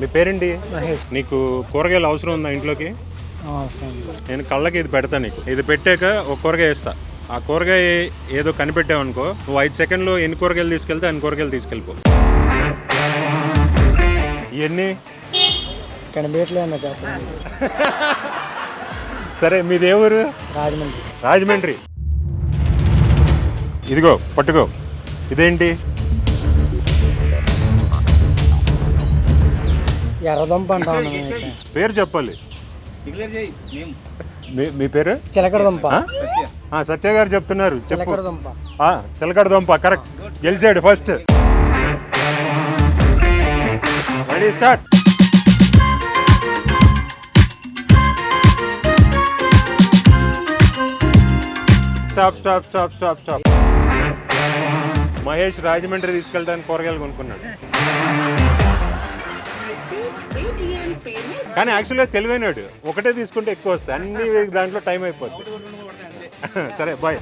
మీ పేరేంటి? మహేష్. నీకు కూరగాయలు అవసరం ఉందా ఇంట్లోకి? నేను కళ్ళకి ఇది పెడతా. నీకు ఇది పెట్టాక ఒక కూరగాయ వేస్తా. ఆ కూరగాయ ఏదో కనిపెట్టావు అనుకో, నువ్వు 5 సెకండ్లో ఎన్ని కూరగాయలు తీసుకెళ్తే అన్ని కూరగాయలు తీసుకెళ్ళిపో. ఇవన్నీ కనిపించలేదు. సరే, మీది ఏ ఊరు? రాజమండ్రి. రాజమండ్రి. ఇదిగో పట్టుకో. ఇదేంటి? ఎర్రదుంప అంటాం. పేరు చెప్పాలి. మీ పేరు? చిలకడదుంప. సత్య గారు చెప్తున్నారు. చెప్పు. చిలకడదుంప. చిలకడదుంప కరెక్ట్. గెలిచాడు first. Ready, start. Stop stop stop stop stop. Mahesh Rajahmundry తీసుకెళ్ళడానికి కూరగాయలు కొనుక్కున్నాడు. కానీ యాక్చువల్గా తెలివైనాడు. ఒకటే తీసుకుంటే ఎక్కువ వస్తాయి, అన్ని దాంట్లో టైం అయిపోద్ది. సరే, బాయ్.